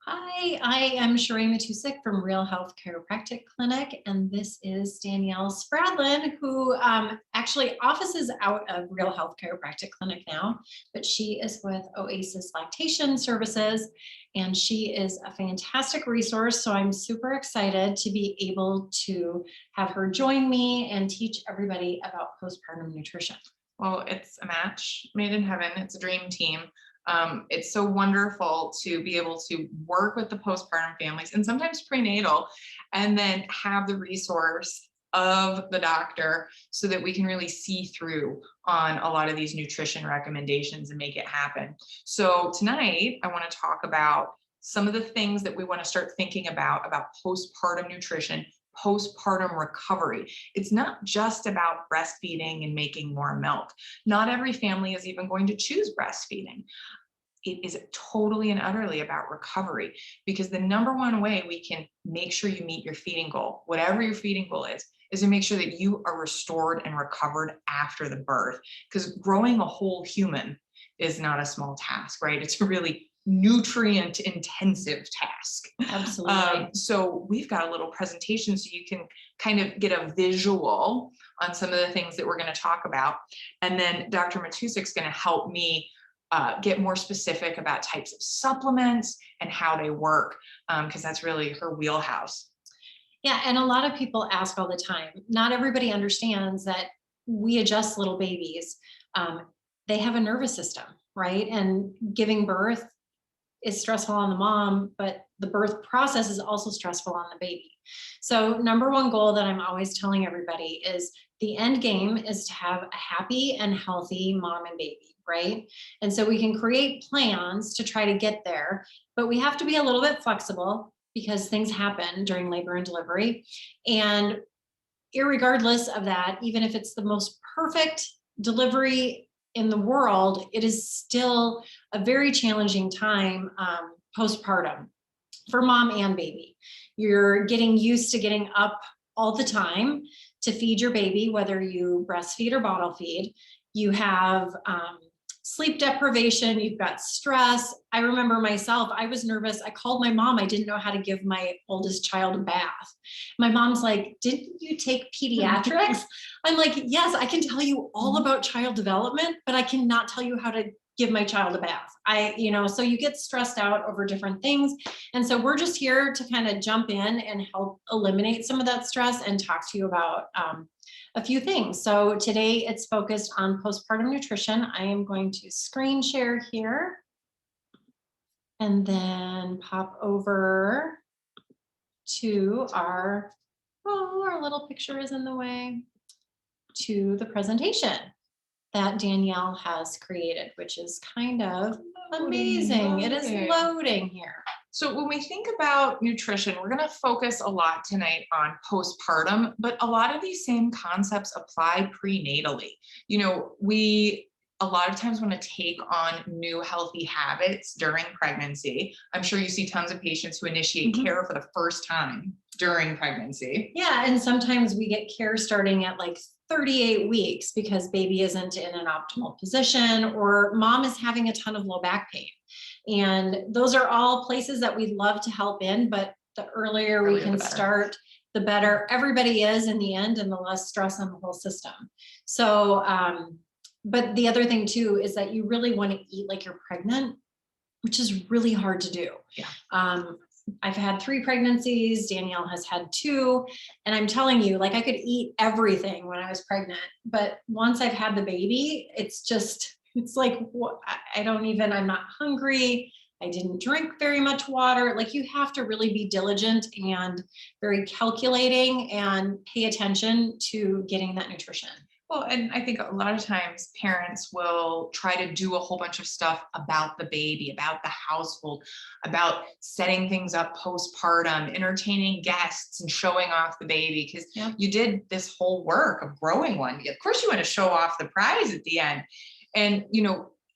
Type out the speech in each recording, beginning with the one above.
Hi, I am Sheree Matousek from Real Health Chiropractic Clinic, and this is Danielle Spradlin, who actually offices out of Real Health Chiropractic Clinic now, but she is with Oasis Lactation Services, and she is a fantastic resource. So I'm super excited to be able to have her join me and teach everybody about postpartum nutrition. Well, it's a match made in heaven. It's a dream team. It's so wonderful to be able to work with the postpartum families and sometimes prenatal, and then have the resource of the doctor so that we can really see through on a lot of these nutrition recommendations and make it happen. So tonight, I want to talk about some of the things that we want to start thinking about postpartum nutrition, postpartum recovery. It's not just about breastfeeding and making more milk. Not every family is even going to choose breastfeeding. It is totally and utterly about recovery, because the number one way we can make sure you meet your feeding goal, whatever your feeding goal is to make sure that you are restored and recovered after the birth. Because growing a whole human is not a small task, right? It's a really nutrient intensive task. Absolutely. So we've got a little presentation so you can kind of get a visual on some of the things that we're going to talk about. And then Dr. Matousek's going to help me get more specific about types of supplements and how they work, because that's really her wheelhouse. Yeah, and a lot of people ask all the time. Not everybody understands that we adjust little babies. They have a nervous system, right? And giving birth is stressful on the mom, but the birth process is also stressful on the baby. So number one goal that I'm always telling everybody is the end game is to have a happy and healthy mom and baby, right? And so we can create plans to try to get there, but we have to be a little bit flexible because things happen during labor and delivery. And irregardless of that, even if it's the most perfect delivery in the world, it is still a very challenging time postpartum for mom and baby. You're getting used to getting up all the time to feed your baby, whether you breastfeed or bottle feed. You have sleep deprivation, you've got stress. I remember myself, I was nervous. I called my mom. I didn't know how to give my oldest child a bath. My mom's like, didn't you take pediatrics? I'm like, yes, I can tell you all about child development, but I cannot tell you how to give my child a bath. So you get stressed out over different things. And so we're just here to kind of jump in and help eliminate some of that stress and talk to you about a few things. So today it's focused on postpartum nutrition. I am going to screen share here and then pop over to our little picture is in the way, to the presentation that Danielle has created, which is kind of amazing. It is loading here. So when we think about nutrition, we're going to focus a lot tonight on postpartum, but a lot of these same concepts apply prenatally. We a lot of times want to take on new healthy habits during pregnancy. I'm sure you see tons of patients who initiate care for the first time during pregnancy. Yeah, and sometimes we get care starting at like 38 weeks because baby isn't in an optimal position or mom is having a ton of low back pain. And those are all places that we'd love to help in, but the earlier we can start, the better everybody is in the end and the less stress on the whole system. So, but the other thing too is that you really want to eat like you're pregnant, which is really hard to do. Yeah. I've had 3 pregnancies. Danielle has had 2. And I'm telling you, like I could eat everything when I was pregnant, but once I've had the baby, it's like, I'm not hungry. I didn't drink very much water. Like you have to really be diligent and very calculating and pay attention to getting that nutrition. Well, and I think a lot of times parents will try to do a whole bunch of stuff about the baby, about the household, about setting things up postpartum, entertaining guests and showing off the baby because you did this whole work of growing one. Of course, you want to show off the prize at the end. And,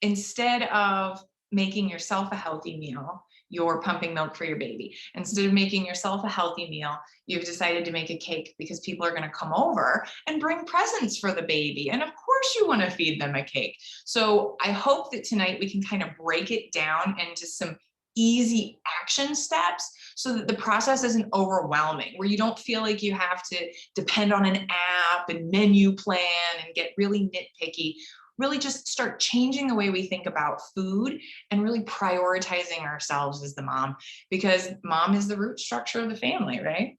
instead of making yourself a healthy meal, you're pumping milk for your baby. Instead of making yourself a healthy meal, you've decided to make a cake because people are going to come over and bring presents for the baby. And of course you want to feed them a cake. So I hope that tonight we can kind of break it down into some easy action steps so that the process isn't overwhelming, where you don't feel like you have to depend on an app and menu plan and get really nitpicky. Really just start changing the way we think about food and really prioritizing ourselves as the mom, because mom is the root structure of the family, right?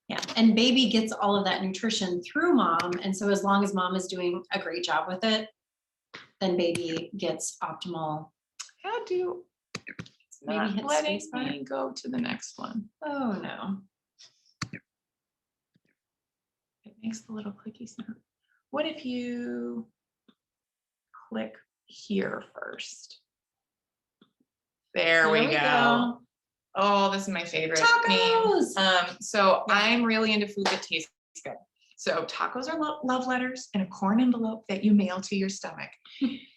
Yeah, and baby gets all of that nutrition through mom. And so as long as mom is doing a great job with it, then baby gets optimal. How do it's Maybe not hit letting spacebar. me go to the next one. Oh no. It makes the little clicky sound. What if you click here first? There we go. Oh, this is my favorite Tacos. meme. So I'm really into food that tastes good. So tacos are love letters in a corn envelope that you mail to your stomach.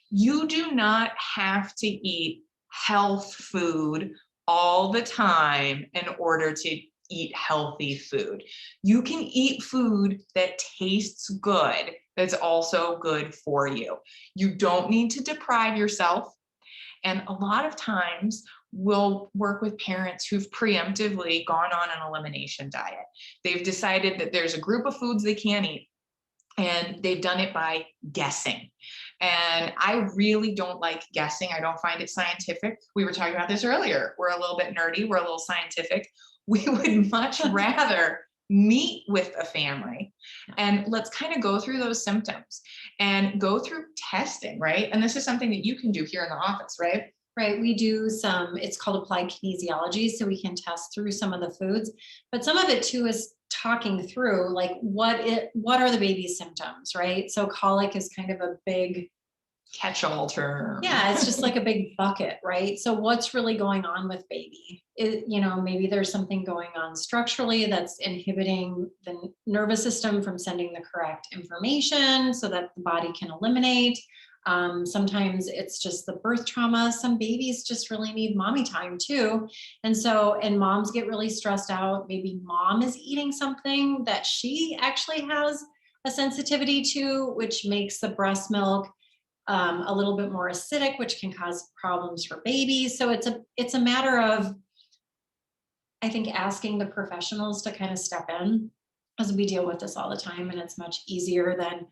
You do not have to eat health food all the time in order to eat healthy food. You can eat food that tastes good, that's also good for you. You don't need to deprive yourself. And a lot of times we'll work with parents who've preemptively gone on an elimination diet. They've decided that there's a group of foods they can't eat, and they've done it by guessing. And I really don't like guessing. I don't find it scientific. We were talking about this earlier. We're a little bit nerdy. We're a little scientific. We would much rather meet with a family and let's kind of go through those symptoms and go through testing, right? And this is something that you can do here in the office, right? Right. We do it's called applied kinesiology. So we can test through some of the foods, but some of it too is talking through like what are the baby's symptoms, right? So colic is kind of a big catch-all term. Yeah, it's just like a big bucket, right? So what's really going on with baby? Maybe there's something going on structurally that's inhibiting the nervous system from sending the correct information so that the body can eliminate. Sometimes it's just the birth trauma. Some babies just really need mommy time too. And moms get really stressed out. Maybe mom is eating something that she actually has a sensitivity to, which makes the breast milk a little bit more acidic, which can cause problems for babies. So it's a matter of, I think, asking the professionals to kind of step in, as we deal with this all the time, and it's much easier than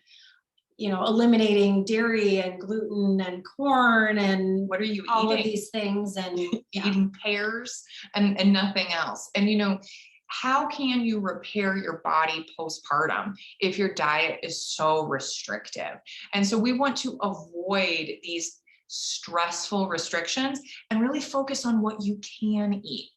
eliminating dairy and gluten and corn and what are you all eating? Of these things and eating pears and nothing else. And how can you repair your body postpartum if your diet is so restrictive? And so we want to avoid these stressful restrictions and really focus on what you can eat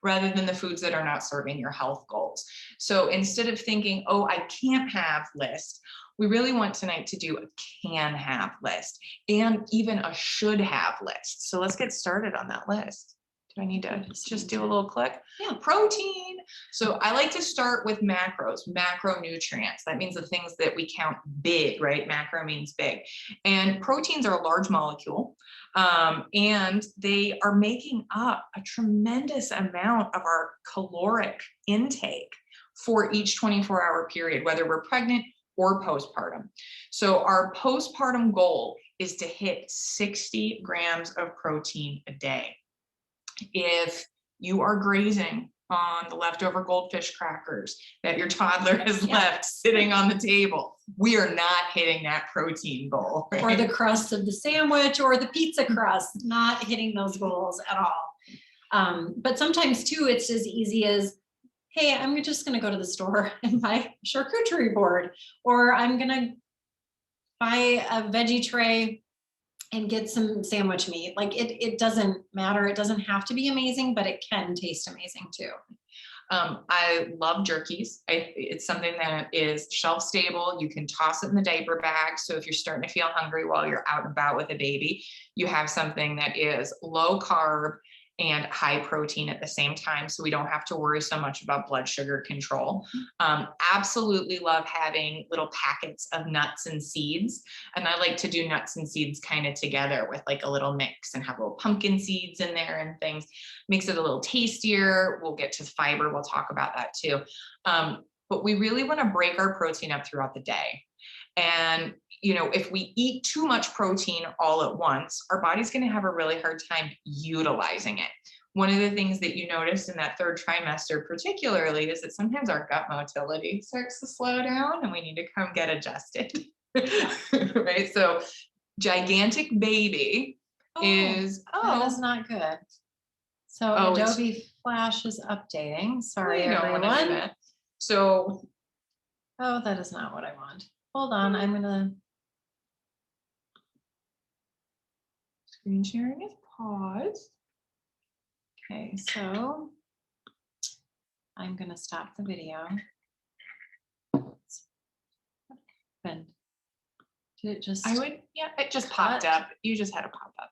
rather than the foods that are not serving your health goals. So instead of thinking, oh, I can't have list, we really want tonight to do a can have list and even a should have list. So let's get started on that list. Do I need to just do a little click? Yeah. Protein. So I like to start with macros, macronutrients. That means the things that we count big, right? Macro means big. And proteins are a large molecule, and they are making up a tremendous amount of our caloric intake for each 24-hour period, whether we're pregnant or postpartum. So our postpartum goal is to hit 60 grams of protein a day. If you are grazing on the leftover goldfish crackers that your toddler has left sitting on the table, we are not hitting that protein goal. Right? Or the crust of the sandwich or the pizza crust, not hitting those goals at all. But sometimes too, it's as easy as, hey, I'm just going to go to the store and buy a charcuterie board, or I'm going to buy a veggie tray and get some sandwich meat. Like it doesn't matter. It doesn't have to be amazing, but it can taste amazing too. I love jerkies. It's something that is shelf stable. You can toss it in the diaper bag. So if you're starting to feel hungry while you're out and about with a baby, you have something that is low carb and high protein at the same time. So we don't have to worry so much about blood sugar control. Absolutely love having little packets of nuts and seeds. And I like to do nuts and seeds kind of together with like a little mix and have little pumpkin seeds in there and things. Makes it a little tastier. We'll get to fiber. We'll talk about that too. But we really want to break our protein up throughout the day. And, if we eat too much protein all at once, our body's going to have a really hard time utilizing it. One of the things that you noticed in that third trimester particularly is that sometimes our gut motility starts to slow down and we need to come get adjusted. Right? So gigantic baby is, that is not good. So Adobe Flash is updating. Sorry, we don't want to do everyone. that. So, that is not what I want. Hold on, I'm gonna. Screen sharing is paused. Okay, so I'm gonna stop the video. What happened? Did it just? It just popped up. You just had a pop up.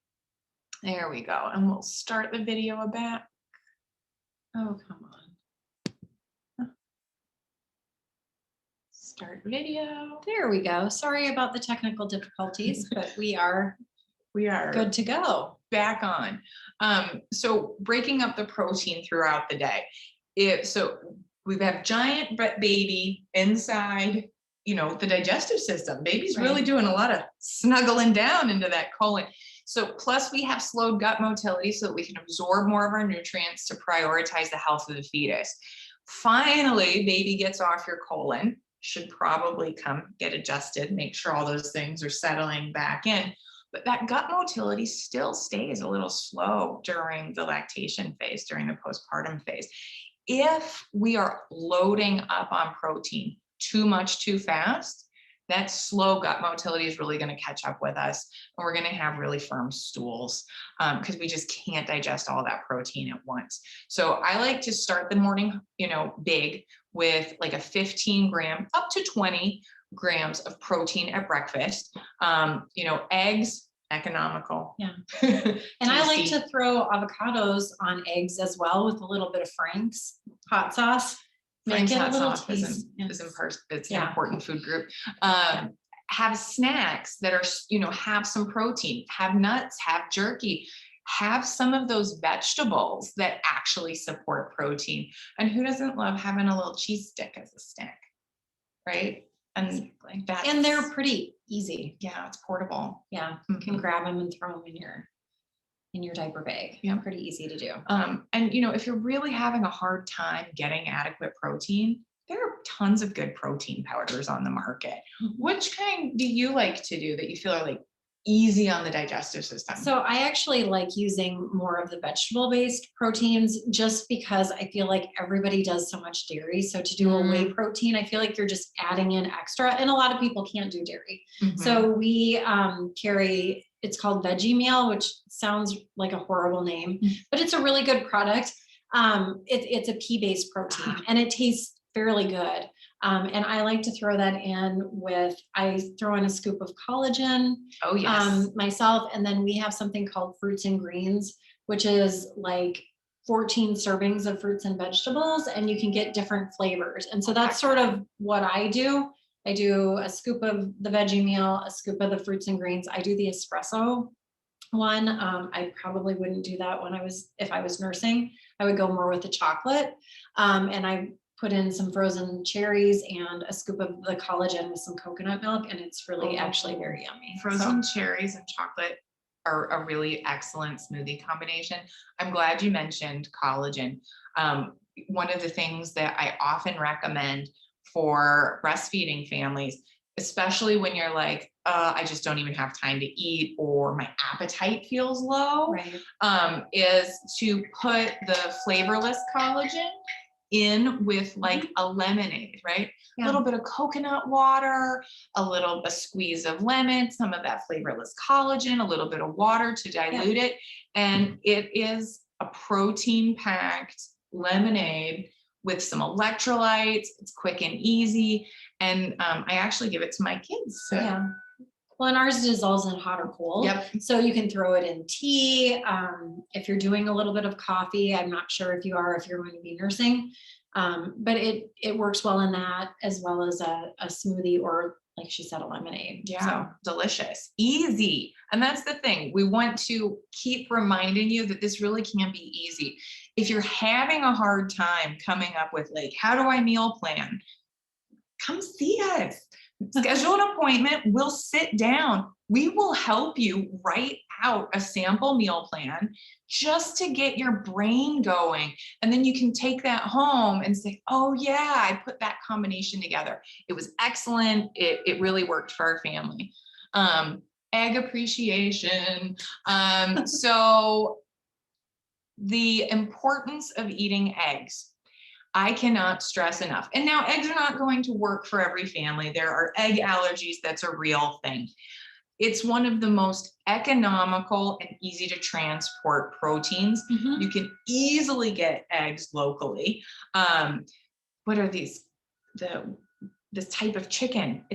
There we go. And we'll start the video back. Oh, come on. Start video. There we go. Sorry about the technical difficulties, but we are good to go. Back on. So breaking up the protein throughout the day. So we have giant baby inside, the digestive system. Baby's really doing a lot of snuggling down into that colon. So plus we have slowed gut motility so that we can absorb more of our nutrients to prioritize the health of the fetus. Finally, baby gets off your colon, should probably come get adjusted, make sure all those things are settling back in. But that gut motility still stays a little slow during the lactation phase, during the postpartum phase. If we are loading up on protein too much too fast, that slow gut motility is really going to catch up with us, and we're going to have really firm stools because we just can't digest all that protein at once. So I like to start the morning, big with like a 15 gram up to 20 grams of protein at breakfast. Eggs, economical. Yeah. And I like to throw avocados on eggs as well with a little bit of Frank's hot sauce. Frank's hot sauce is an important food group. Have snacks that are, have some protein, have nuts, have jerky, have some of those vegetables that actually support protein. And who doesn't love having a little cheese stick as a snack, right? And and they're pretty easy. Yeah, it's portable. Yeah, you can grab them and throw them in your diaper bag. Yeah, pretty easy to do. And if you're really having a hard time getting adequate protein, there are tons of good protein powders on the market. Which kind do you like to do that you feel are like easy on the digestive system? So I actually like using more of the vegetable-based proteins just because I feel like everybody does so much dairy. So to do a whey protein, I feel like you're just adding in extra, and a lot of people can't do dairy. So we carry, it's called Veggie Meal, which sounds like a horrible name, but it's a really good product. It's a pea-based protein and it tastes fairly good. And I like to throw that in I throw in a scoop of collagen myself. And then we have something called fruits and greens, which is like 14 servings of fruits and vegetables, and you can get different flavors. And so that's sort of what I do. I do a scoop of the Veggie Meal, a scoop of the fruits and greens. I do the espresso one. I probably wouldn't do that if I was nursing. I would go more with the chocolate. And I put in some frozen cherries and a scoop of the collagen with some coconut milk, and it's really actually very yummy. Frozen cherries and chocolate are a really excellent smoothie combination. I'm glad you mentioned collagen. One of the things that I often recommend for breastfeeding families, especially when you're like, I just don't even have time to eat, or my appetite feels low, is to put the flavorless collagen in with like a lemonade, right? A little bit of coconut water, a squeeze of lemon, some of that flavorless collagen, a little bit of water to dilute it. And it is a protein-packed lemonade with some electrolytes. It's quick and easy. And I actually give it to my kids. So. Well, and ours dissolves in hot or cold. So you can throw it in tea. If you're doing a little bit of coffee, I'm not sure if you're going to be nursing, but it works well in that, as well as a smoothie, or like she said, a lemonade. So delicious, easy. And that's the thing. We want to keep reminding you that this really can be easy. If you're having a hard time coming up with like, how do I meal plan? Come see us. Schedule an appointment. We'll sit down. We will help you write out a sample meal plan just to get your brain going. And then you can take that home and say, oh yeah, I put that combination together. It was excellent. It really worked for our family. Egg appreciation. So the importance of eating eggs. I cannot stress enough. And now eggs are not going to work for every family. There are egg allergies. That's a real thing. It's one of the most economical and easy to transport proteins. Mhm. You can easily get eggs locally. What are these? This type of chicken.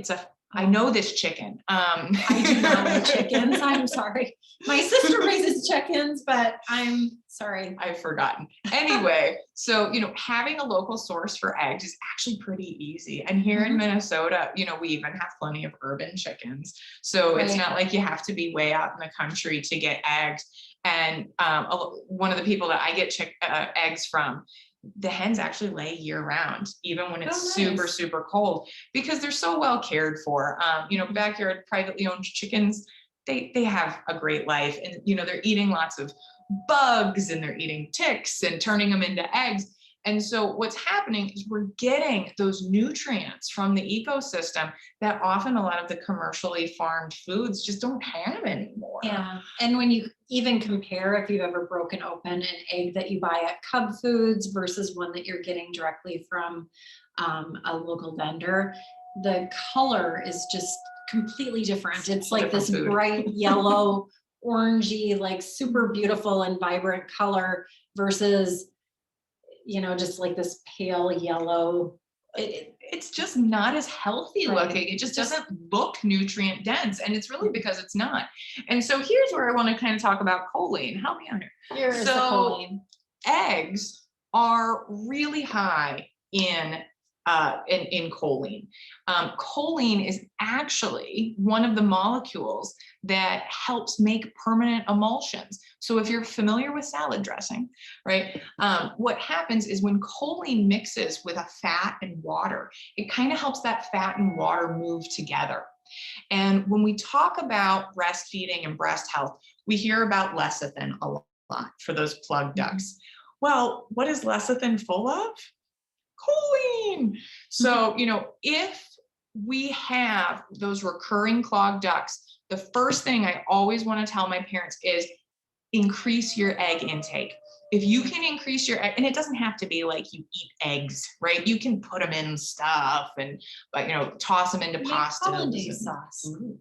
I know this chicken. I do not know chickens. I'm sorry. My sister raises chickens, but I'm sorry. I've forgotten. Anyway, so, having a local source for eggs is actually pretty easy. And here in Minnesota, we even have plenty of urban chickens. So it's not like you have to be way out in the country to get eggs. And one of the people that I get eggs from, the hens actually lay year round, even when it's super, super cold, because they're so well cared for. Backyard privately owned chickens, they have a great life, and, they're eating lots of bugs and they're eating ticks and turning them into eggs. And so what's happening is we're getting those nutrients from the ecosystem that often a lot of the commercially farmed foods just don't have anymore. Yeah. And when you even compare, if you've ever broken open an egg that you buy at Cub Foods versus one that you're getting directly from a local vendor, the color is just completely different. It's like this bright yellow, orangey, like super beautiful and vibrant color versus just like this pale yellow. It's just not as healthy looking. It just doesn't look nutrient dense, and it's really because it's not. And so here's where I want to kind of talk about choline. Help me out here. Here's the choline. Eggs are really high in choline. Choline is actually one of the molecules that helps make permanent emulsions. So if you're familiar with salad dressing, right, what happens is when choline mixes with a fat and water, it kind of helps that fat and water move together. And when we talk about breastfeeding and breast health, we hear about lecithin a lot for those plug ducts. Well, what is lecithin full of? Choline. So, if we have those recurring clogged ducts, the first thing I always want to tell my parents is increase your egg intake. If you can increase your egg, and it doesn't have to be like you eat eggs, right? You can put them in stuff and, toss them into pasta. Hollandaise sauce. Ooh,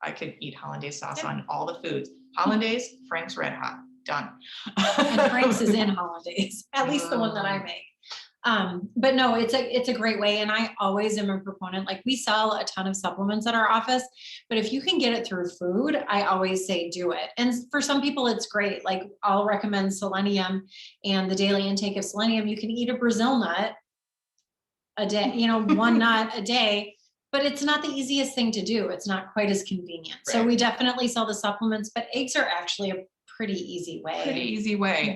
I could eat hollandaise sauce on all the foods. Hollandaise, Frank's Red Hot, done. And Frank's is in hollandaise, at least the one that I make. But no, it's a great way. And I always am a proponent, like we sell a ton of supplements at our office, but if you can get it through food, I always say do it. And for some people it's great. Like I'll recommend selenium and the daily intake of selenium. You can eat a Brazil nut a day, one nut a day, but it's not the easiest thing to do. It's not quite as convenient. Right. So we definitely sell the supplements, but eggs are actually a pretty easy way.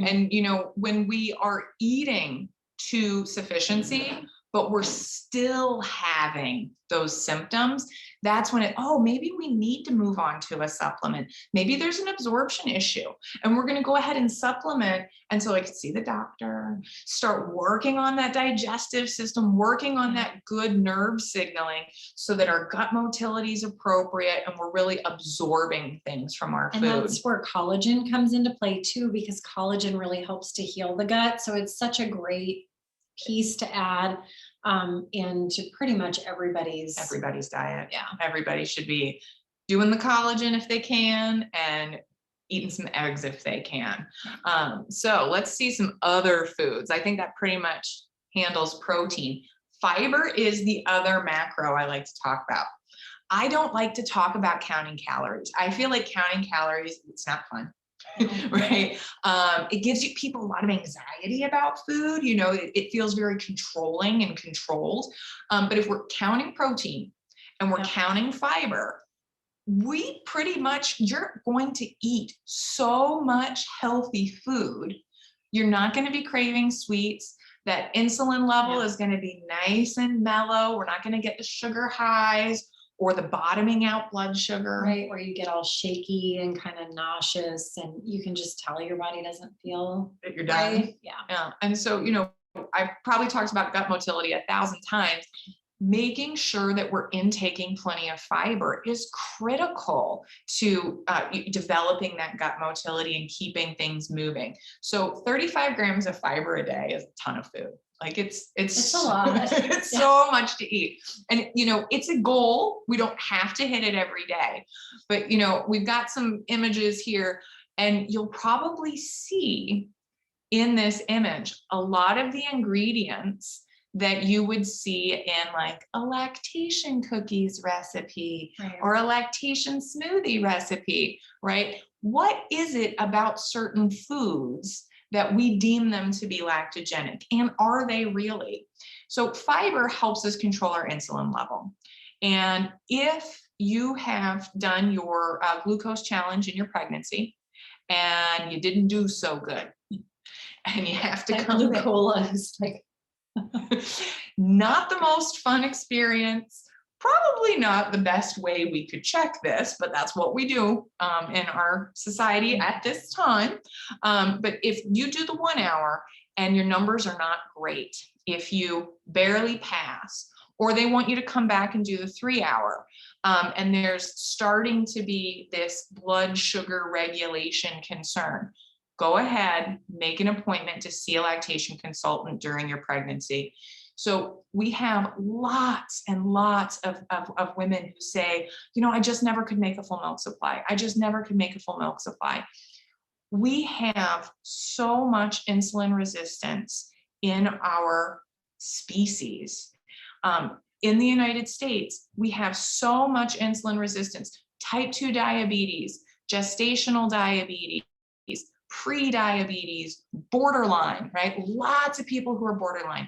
And, when we are eating to sufficiency, but we're still having those symptoms, that's when maybe we need to move on to a supplement. Maybe there's an absorption issue and we're going to go ahead and supplement. And so I could see the doctor, start working on that digestive system, working on that good nerve signaling so that our gut motility is appropriate and we're really absorbing things from our food. And that's where collagen comes into play too, because collagen really helps to heal the gut. So it's such a great piece to add into pretty much everybody's diet. Yeah. Everybody should be doing the collagen if they can and eating some eggs if they can. So let's see some other foods. I think that pretty much handles protein. Fiber is the other macro I like to talk about. I don't like to talk about counting calories. I feel like counting calories, it's not fun. Right. It gives people a lot of anxiety about food. It feels very controlling and controlled. But if we're counting protein and we're counting fiber, you're going to eat so much healthy food. You're not going to be craving sweets. That insulin level is going to be nice and mellow. We're not going to get the sugar highs or the bottoming out blood sugar. Right, where you get all shaky and kind of nauseous, and you can just tell your body doesn't feel That you're done. right. Yeah. And so, I've probably talked about gut motility 1,000 times. Making sure that we're intaking plenty of fiber is critical to developing that gut motility and keeping things moving. So 35 grams of fiber a day is a ton of food. Like it's a lot. It's so much to eat. And, it's a goal. We don't have to hit it every day, but, we've got some images here, and you'll probably see in this image a lot of the ingredients that you would see in like a lactation cookies recipe, Right. or a lactation smoothie recipe, right? What is it about certain foods that we deem them to be lactogenic, and are they really? So fiber helps us control our insulin level. And if you have done your glucose challenge in your pregnancy and you didn't do so good, and you have to That come back, glucola is like not the most fun experience, probably not the best way we could check this, but that's what we do in our society at this time. But if you do the 1 hour and your numbers are not great, if you barely pass, or they want you to come back and do the 3 hour, and there's starting to be this blood sugar regulation concern, go ahead, make an appointment to see a lactation consultant during your pregnancy. So we have lots and lots of women who say, I just never could make a full milk supply. I just never could make a full milk supply. We have so much insulin resistance in our species. In the United States, we have so much insulin resistance, type 2 diabetes, gestational diabetes, pre-diabetes, borderline, right? Lots of people who are borderline.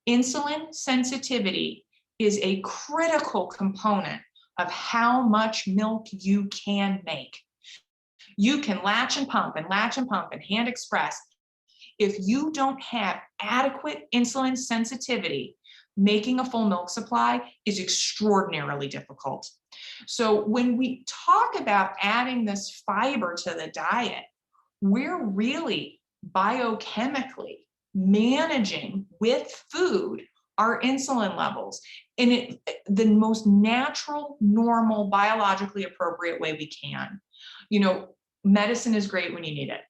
Insulin sensitivity is a critical component of how much milk you can make. You can latch and pump and hand express. If you don't have adequate insulin sensitivity, making a full milk supply is extraordinarily difficult. So when we talk about adding this fiber to the diet, we're really biochemically managing with food our insulin levels in the most natural, normal, biologically appropriate way we can. Medicine is great when you need it.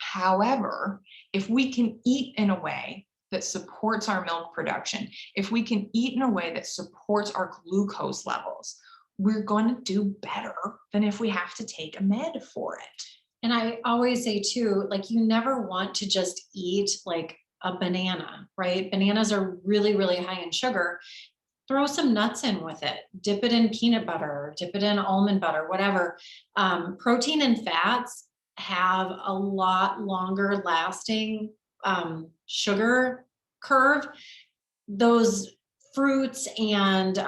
However, if we can eat in a way that supports our milk production, if we can eat in a way that supports our glucose levels, we're going to do better than if we have to take a med for it. And I always say too, like, you never want to just eat like a banana, right? Bananas are really, really high in sugar. Throw some nuts in with it, dip it in peanut butter, dip it in almond butter, whatever. Protein and fats have a lot longer lasting sugar curve. Those fruits and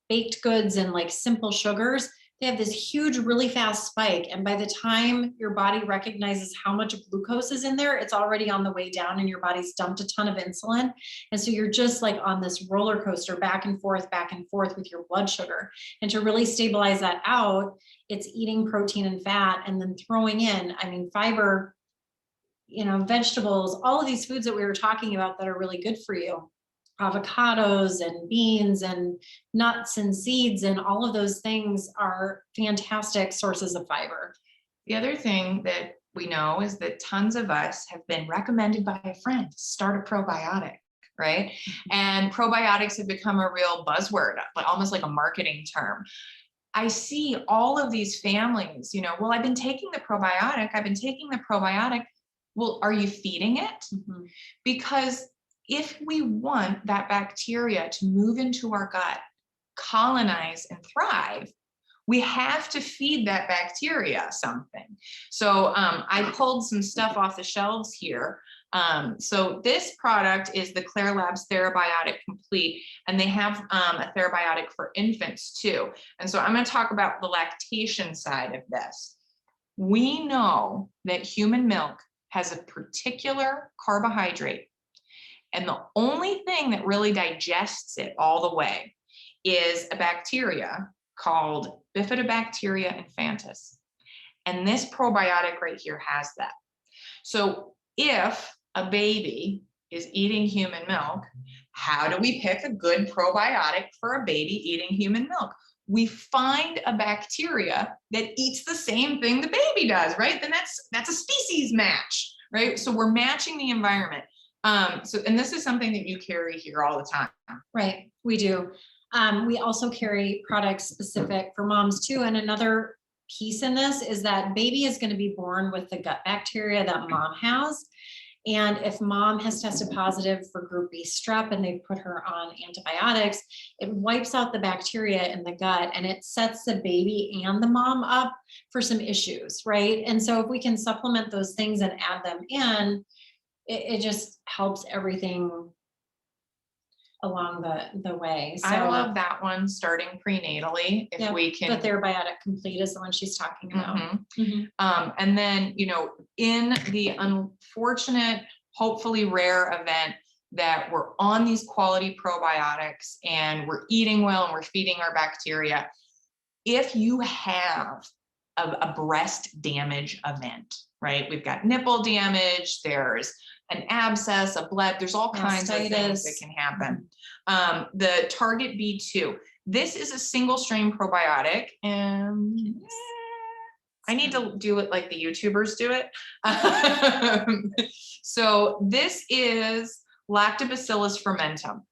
baked goods and like simple sugars, they have this huge, really fast spike. And by the time your body recognizes how much glucose is in there, it's already on the way down and your body's dumped a ton of insulin. And so you're just like on this roller coaster back and forth with your blood sugar. And to really stabilize that out, it's eating protein and fat and then throwing in, fiber, vegetables, all of these foods that we were talking about that are really good for you. Avocados and beans and nuts and seeds and all of those things are fantastic sources of fiber. The other thing that we know is that tons of us have been recommended by a friend to start a probiotic, right? Mm-hmm. And probiotics have become a real buzzword, almost like a marketing term. I see all of these families, well, I've been taking the probiotic. Well, are you feeding it? Mm-hmm. Because if we want that bacteria to move into our gut, colonize and thrive, we have to feed that bacteria something. So I pulled some stuff off the shelves here. So this product is the Claire Labs Therabiotic Complete, and they have a therabiotic for infants too. And so I'm going to talk about the lactation side of this. We know that human milk has a particular carbohydrate, And the only thing that really digests it all the way is a bacteria called Bifidobacteria infantis. And this probiotic right here has that. So if a baby is eating human milk, how do we pick a good probiotic for a baby eating human milk? We find a bacteria that eats the same thing the baby does, right? Then that's a species match, right? So we're matching the environment. And this is something that you carry here all the time. Right, we do. We also carry products specific for moms too. And another piece in this is that baby is going to be born with the gut bacteria that mom has. And if mom has tested positive for group B strep and they put her on antibiotics, it wipes out the bacteria in the gut and it sets the baby and the mom up for some issues, right? And so if we can supplement those things and add them in, it just helps everything along the way. So I love that one, starting prenatally. If we can, the Therabiotic Complete is the one she's talking about. And then, in the unfortunate, hopefully rare event that we're on these quality probiotics and we're eating well and we're feeding our bacteria, if you have a breast damage event, right? We've got nipple damage, there's an abscess, a bleb, there's all kinds of things that can happen. The Target B2, this is a single strain probiotic, and I need to do it like the YouTubers do it. So this is Lactobacillus fermentum.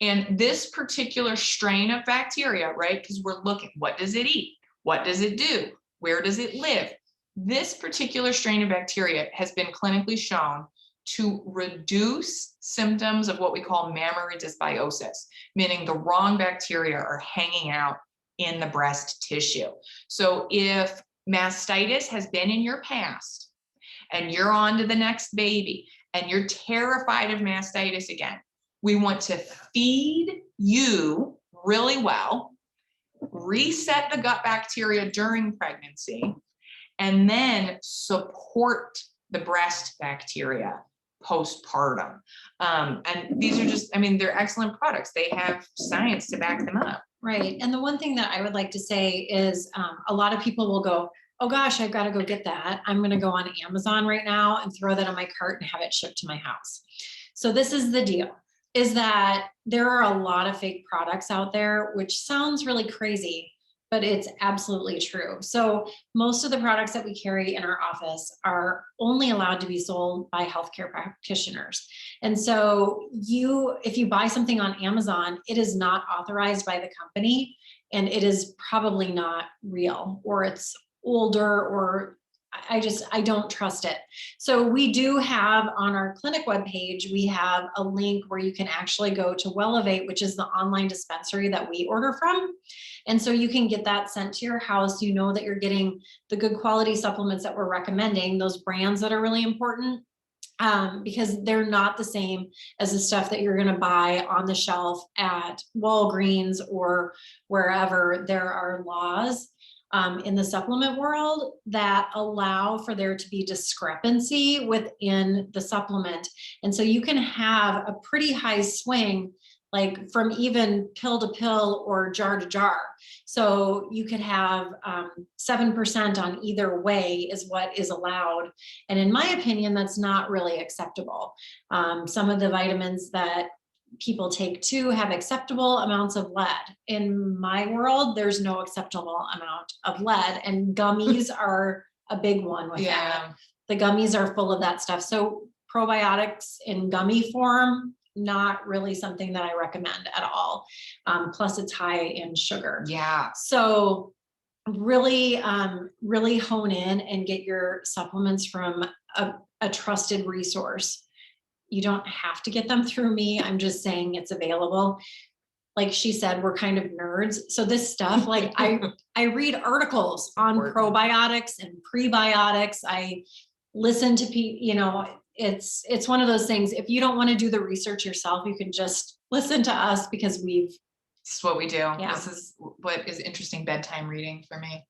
And this particular strain of bacteria, right? Because we're looking, what does it eat? What does it do? Where does it live? This particular strain of bacteria has been clinically shown to reduce symptoms of what we call mammary dysbiosis, meaning the wrong bacteria are hanging out in the breast tissue. So if mastitis has been in your past and you're on to the next baby and you're terrified of mastitis again, we want to feed you really well, reset the gut bacteria during pregnancy, and then support the breast bacteria postpartum. And these are just, they're excellent products. They have science to back them up. Right. And the one thing that I would like to say is a lot of people will go, oh gosh, I've got to go get that. I'm going to go on Amazon right now and throw that on my cart and have it shipped to my house. So this is the deal, is that there are a lot of fake products out there, which sounds really crazy, but it's absolutely true. So most of the products that we carry in our office are only allowed to be sold by healthcare practitioners. And so if you buy something on Amazon, it is not authorized by the company and it is probably not real, or it's older, or I don't trust it. So we do have on our clinic webpage, we have a link where you can actually go to Wellevate, which is the online dispensary that we order from. And so you can get that sent to your house. You know that you're getting the good quality supplements that we're recommending, those brands that are really important, because they're not the same as the stuff that you're going to buy on the shelf at Walgreens or wherever. There are laws in the supplement world that allow for there to be discrepancy within the supplement. And so you can have a pretty high swing, like from even pill to pill or jar to jar. So you could have 7% on either way is what is allowed. And in my opinion, that's not really acceptable. Some of the vitamins that people take too have acceptable amounts of lead. In my world, there's no acceptable amount of lead, and gummies are a big one with that. The gummies are full of that stuff. So probiotics in gummy form, not really something that I recommend at all. Plus it's high in sugar. Yeah. So really, really hone in and get your supplements from a trusted resource. You don't have to get them through me. I'm just saying it's available. Like she said, we're kind of nerds. So this stuff, like I read articles on probiotics and prebiotics. I listen to people, it's one of those things. If you don't want to do the research yourself, you can just listen to us because this is what we do. Yeah. This is what is interesting bedtime reading for me.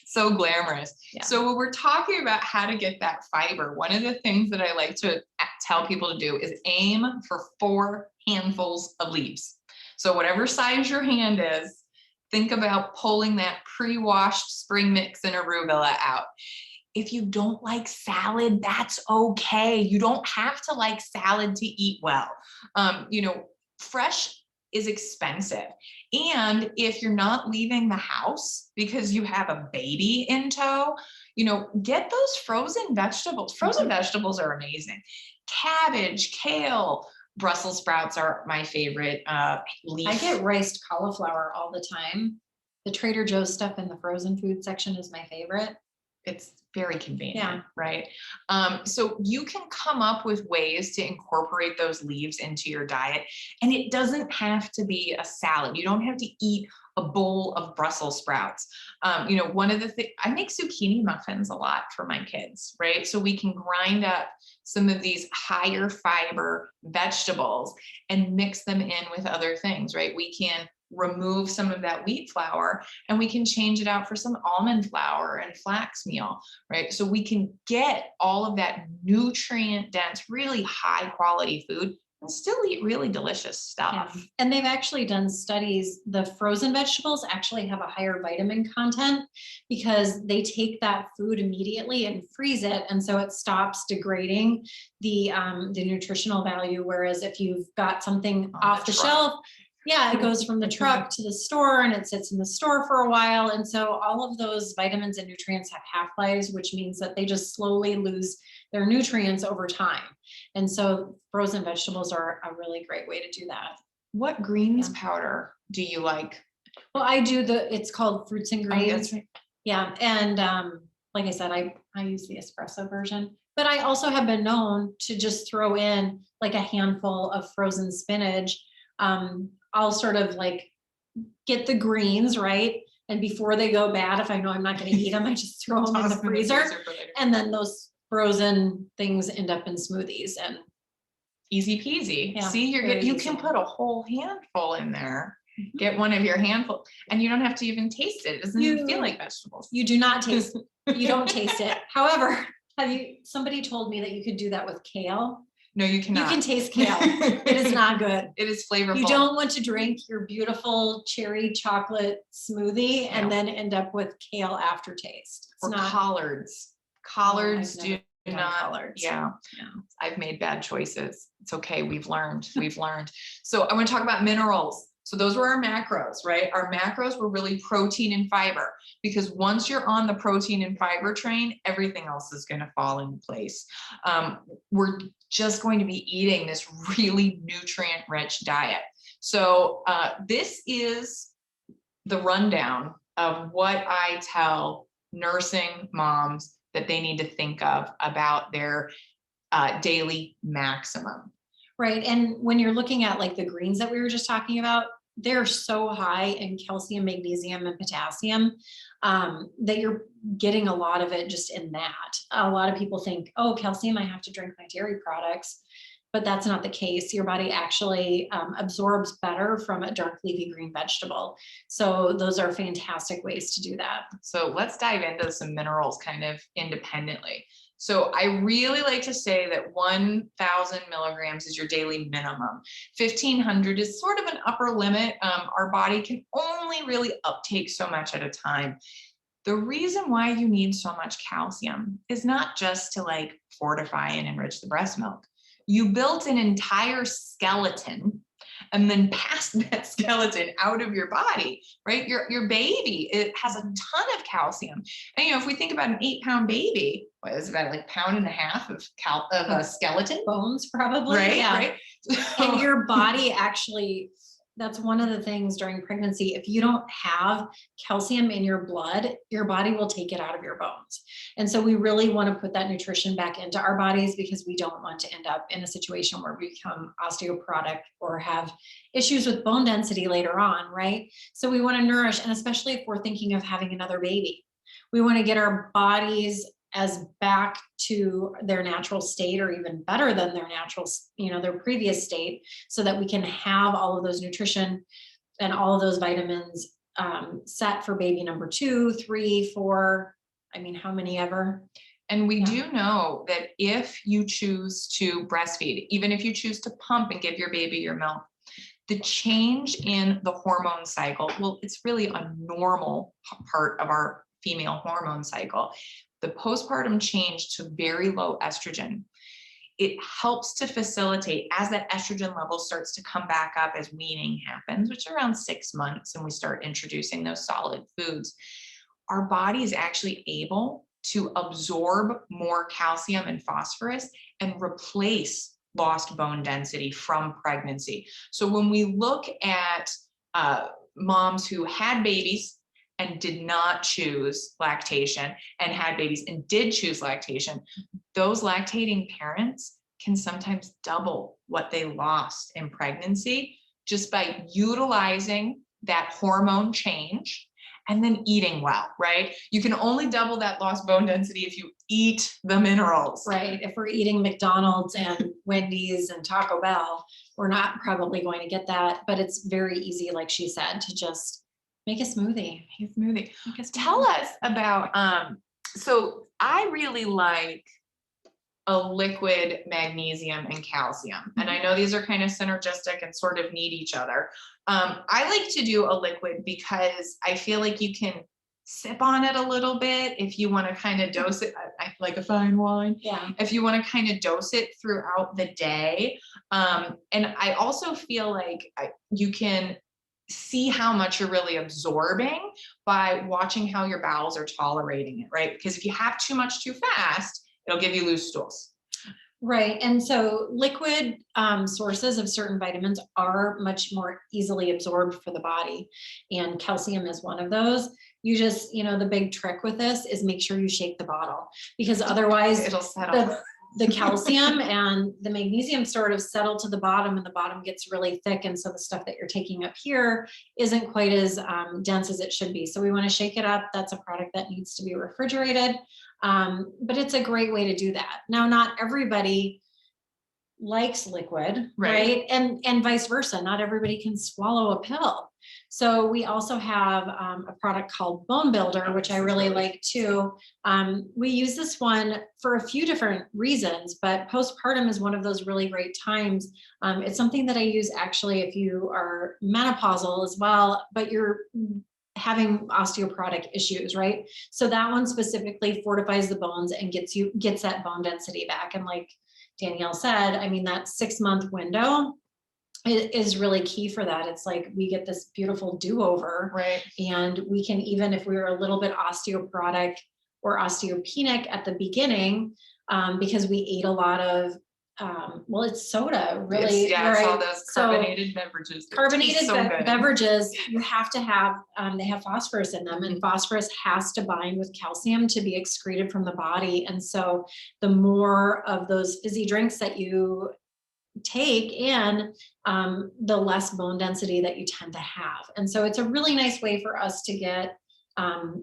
So glamorous. Yeah. So when we're talking about how to get that fiber, one of the things that I like to tell people to do is aim for 4 handfuls of leaves. So whatever size your hand is, think about pulling that pre-washed spring mix and arugula out. If you don't like salad, that's okay. You don't have to like salad to eat well. Fresh is expensive. And if you're not leaving the house because you have a baby in tow, get those frozen vegetables. Frozen vegetables are amazing. Cabbage, kale, Brussels sprouts are my favorite leaf. I get riced cauliflower all the time. The Trader Joe's stuff in the frozen food section is my favorite. It's very convenient, right? So you can come up with ways to incorporate those leaves into your diet, and it doesn't have to be a salad. You don't have to eat a bowl of Brussels sprouts. One of the things, I make zucchini muffins a lot for my kids, right? So we can grind up some of these higher fiber vegetables and mix them in with other things, right? We can remove some of that wheat flour and we can change it out for some almond flour and flax meal, right? So we can get all of that nutrient dense, really high quality food and still eat really delicious stuff. Yeah. And they've actually done studies, the frozen vegetables actually have a higher vitamin content because they take that food immediately and freeze it. And so it stops degrading the nutritional value. Whereas if you've got something off the shelf, it goes from the truck to the store and it sits in the store for a while. And so all of those vitamins and nutrients have half-lives, which means that they just slowly lose their nutrients over time. And so frozen vegetables are a really great way to do that. What greens powder do you like? Well, I do it's called Fruits and Greens. Right. Yeah. And like I said, I use the espresso version, but I also have been known to just throw in like a handful of frozen spinach. I'll sort of like get the greens, right? And before they go bad, if I know I'm not going to eat them, I just throw them in the freezer. And then those frozen things end up in smoothies and easy peasy. Yeah, see, you can put a whole handful in there. Get one of your handful and you don't have to even taste it. It doesn't even feel like vegetables. You do not taste you don't taste it. However, somebody told me that you could do that with kale. No, you cannot. You can taste kale. It is not good. It is flavorful. You don't want to drink your beautiful cherry chocolate smoothie and then end up with kale aftertaste. Or collards. Collards do not. Collards. Yeah. I've made bad choices. It's okay. We've learned. So I want to talk about minerals. So those were our macros, right? Our macros were really protein and fiber, because once you're on the protein and fiber train, everything else is going to fall into place. We're just going to be eating this really nutrient rich diet. So this is the rundown of what I tell nursing moms that they need to think of about their daily maximum. Right. And when you're looking at like the greens that we were just talking about, they're so high in calcium, magnesium, and potassium that you're getting a lot of it just in that. A lot of people think, oh, calcium, I have to drink my dairy products, but that's not the case. Your body actually absorbs better from a dark leafy green vegetable. So those are fantastic ways to do that. So let's dive into some minerals kind of independently. So I really like to say that 1,000 milligrams is your daily minimum. 1,500 is sort of an upper limit. Our body can only really uptake so much at a time. The reason why you need so much calcium is not just to like fortify and enrich the breast milk. You built an entire skeleton and then passed that skeleton out of your body, right? Your baby, it has a ton of calcium. And, if we think about an 8-pound baby, what is about like 1.5 pounds of a skeleton? Bones, probably. Right, yeah. right. And your body actually, that's one of the things during pregnancy. If you don't have calcium in your blood, your body will take it out of your bones. And so we really want to put that nutrition back into our bodies, because we don't want to end up in a situation where we become osteoporotic or have issues with bone density later on, right? So we want to nourish, and especially if we're thinking of having another baby, we want to get our bodies as back to their natural state, or even better than their natural, their previous state, so that we can have all of those nutrition and all of those vitamins set for baby number 2, 3, 4. I mean, how many ever? And we Yeah. do know that if you choose to breastfeed, even if you choose to pump and give your baby your milk, the change in the hormone cycle, well, it's really a normal part of our female hormone cycle. The postpartum change to very low estrogen, it helps to facilitate as that estrogen level starts to come back up as weaning happens, which is around 6 months, and we start introducing those solid foods. Our body is actually able to absorb more calcium and phosphorus and replace lost bone density from pregnancy. So when we look at moms who had babies and did not choose lactation, and had babies and did choose lactation, those lactating parents can sometimes double what they lost in pregnancy just by utilizing that hormone change and then eating well, right? You can only double that lost bone density if you eat the minerals. Right. If we're eating McDonald's and Wendy's and Taco Bell, we're not probably going to get that, but it's very easy, like she said, to just make a smoothie. Tell us about, so I really like a liquid magnesium and calcium. And I know these are kind of synergistic and sort of need each other. I like to do a liquid because I feel like you can sip on it a little bit if you want to kind of dose it. I like a fine wine. Yeah. If you want to kind of dose it throughout the day. And I also feel like you can see how much you're really absorbing by watching how your bowels are tolerating it, right? Because if you have too much too fast, it'll give you loose stools. Right. And so liquid sources of certain vitamins are much more easily absorbed for the body. And calcium is one of those. You just, the big trick with this is make sure you shake the bottle, because otherwise it'll settle. The calcium and the magnesium sort of settle to the bottom, and the bottom gets really thick. And so the stuff that you're taking up here isn't quite as dense as it should be. So we want to shake it up. That's a product that needs to be refrigerated. But it's a great way to do that. Now, not everybody likes liquid, right? And vice versa. Not everybody can swallow a pill. So we also have a product called Bone Builder, which I really like too. We use this one for a few different reasons, but postpartum is one of those really great times. It's something that I use actually if you are menopausal as well, but you're having osteoporotic issues, right? So that one specifically fortifies the bones and gets that bone density back. And like Danielle said, I mean, that 6-month window is really key for that. It's like we get this beautiful do-over, right? And we can, even if we were a little bit osteoporotic or osteopenic at the beginning, because we ate a lot of it's soda, really. It's all those carbonated beverages. Carbonated beverages, you have to have, they have phosphorus in them, and phosphorus has to bind with calcium to be excreted from the body. And so the more of those fizzy drinks that you take in, the less bone density that you tend to have. And so it's a really nice way for us to get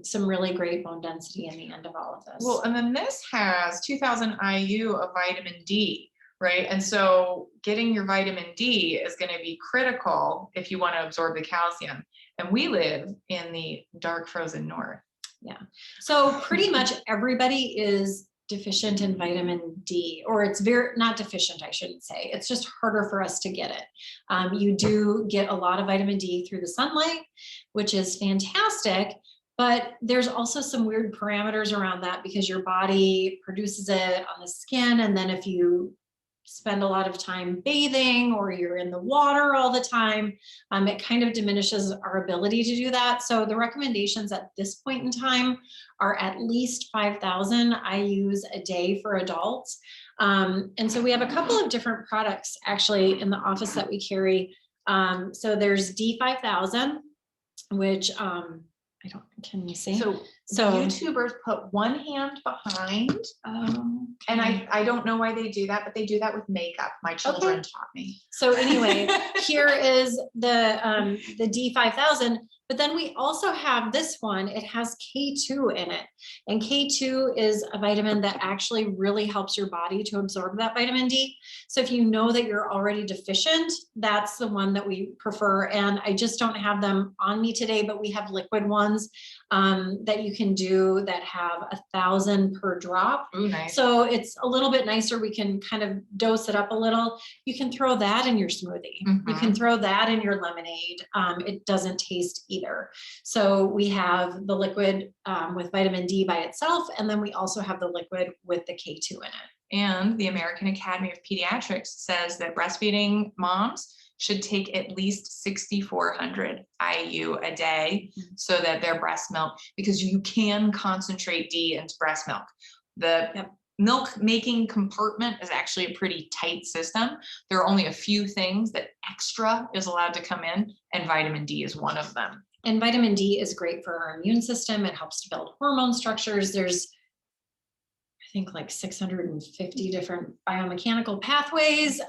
some really great bone density in the end of all of this. Well, and then this has 2000 IU of vitamin D, right? And so getting your vitamin D is going to be critical if you want to absorb the calcium. And we live in the dark frozen north. Yeah. So pretty much everybody is deficient in vitamin D, or it's not deficient, I shouldn't say. It's just harder for us to get it. You do get a lot of vitamin D through the sunlight, which is fantastic. But there's also some weird parameters around that, because your body produces it on the skin. And then if you spend a lot of time bathing or you're in the water all the time, it kind of diminishes our ability to do that. So the recommendations at this point in time are at least 5,000 IUs a day for adults. And so we have a couple of different products actually in the office that we carry. So there's D5000, which can you see? So YouTubers put one hand behind, and I don't know why they do that, but they do that with makeup. My children taught me. So anyway, here is the D5000, but then we also have this one. It has K2 in it, and K2 is a vitamin that actually really helps your body to absorb that vitamin D. So if you know that you're already deficient, that's the one that we prefer. And I just don't have them on me today, but we have liquid ones that you you can do that have 1,000 per drop. Ooh, nice. So it's a little bit nicer. We can kind of dose it up a little. You can throw that in your smoothie. You can throw that in your lemonade. It doesn't taste either. So we have the liquid with vitamin D by itself, and then we also have the liquid with the K2 in it. And the American Academy of Pediatrics says that breastfeeding moms should take at least 6,400 IU a day so that their breast milk, because you can concentrate D into breast milk. The milk making compartment is actually a pretty tight system. There are only a few things that extra is allowed to come in, and vitamin D is one of them. And vitamin D is great for our immune system. It helps to build hormone structures. There's, I think, like 650 different biomechanical pathways.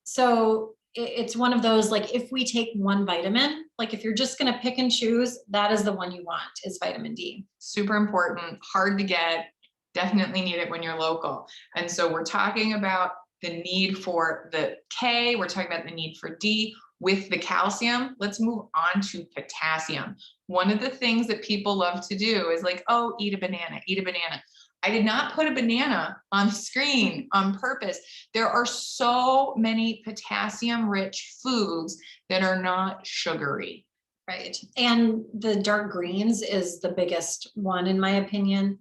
So it's one of those, like, if we take one vitamin, like if you're just going to pick and choose, that is the one you want, is vitamin D. Super important, hard to get, definitely need it when you're local. And so we're talking about the need for the K, we're talking about the need for D. With the calcium, let's move on to potassium. One of the things that people love to do is like, oh, eat a banana, eat a banana. I did not put a banana on the screen on purpose. There are so many potassium-rich foods that are not sugary. Right. And the dark greens is the biggest one, in my opinion.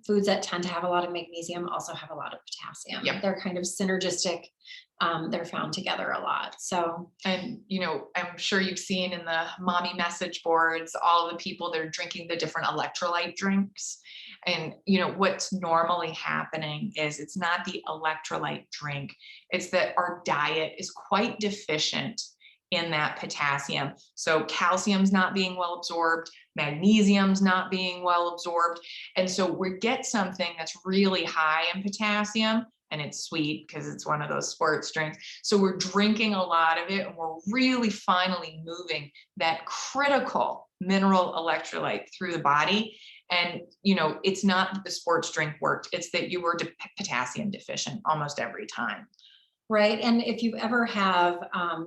Foods that tend to have a lot of magnesium also have a lot of potassium. Yep. They're kind of synergistic. They're found together a lot. So, and I'm sure you've seen in the mommy message boards, all of the people that are drinking the different electrolyte drinks. And what's normally happening is it's not the electrolyte drink. It's that our diet is quite deficient in that potassium. So calcium's not being well absorbed, magnesium's not being well absorbed. And so we get something that's really high in potassium, and it's sweet because it's one of those sports drinks. So we're drinking a lot of it, and we're really finally moving that critical mineral electrolyte through the body. And, it's not that the sports drink worked, it's that you were potassium deficient almost every time. Right. And if you ever have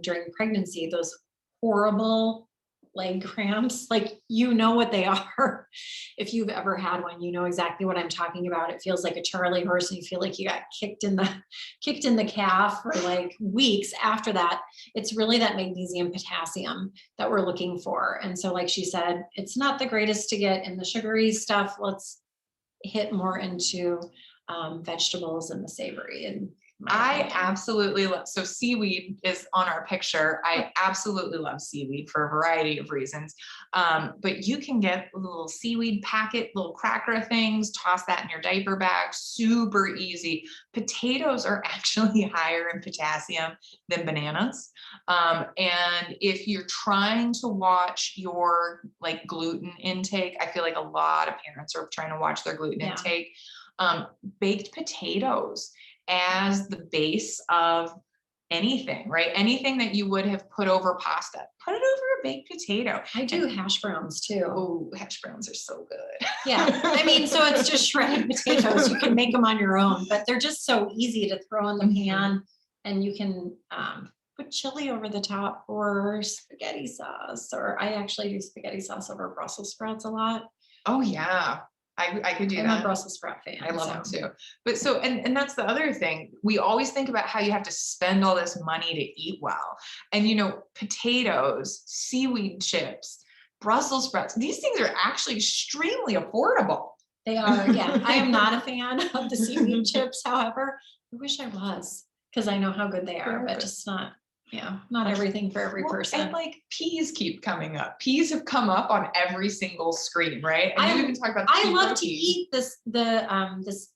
during pregnancy, those horrible leg cramps, like, what they are. If you've ever had one, you know exactly what I'm talking about. It feels like a Charlie horse, and you feel like you got kicked in the calf for like weeks after that. It's really that magnesium potassium that we're looking for. And so, like she said, it's not the greatest to get in the sugary stuff. Let's hit more into vegetables and the savory. And I absolutely love, so seaweed is on our picture. I absolutely love seaweed for a variety of reasons. But you can get a little seaweed packet, little cracker things, toss that in your diaper bag, super easy. Potatoes are actually higher in potassium than bananas. And if you're trying to watch your like gluten intake, I feel like a lot of parents are trying to watch their gluten intake. Baked potatoes as the base of anything, right? Anything that you would have put over pasta, put it over a baked potato. I do hash browns too. Oh, hash browns are so good. Yeah. I mean, so it's just shredded potatoes. You can make them on your own, but they're just so easy to throw in the pan, and you can put chili over the top, or spaghetti sauce, or I actually do spaghetti sauce over Brussels sprouts a lot. Oh yeah. I could do that. I'm a Brussels sprout fan. I love them too. But so, and that's the other thing. We always think about how you have to spend all this money to eat well. And, potatoes, seaweed chips, Brussels sprouts, these things are actually extremely affordable. They are, yeah. I am not a fan of the seaweed chips, however. I wish I was, because I know how good they are, but just not everything for every person. And like peas keep coming up. Peas have come up on every single screen, right? And you even talk about I love to eat this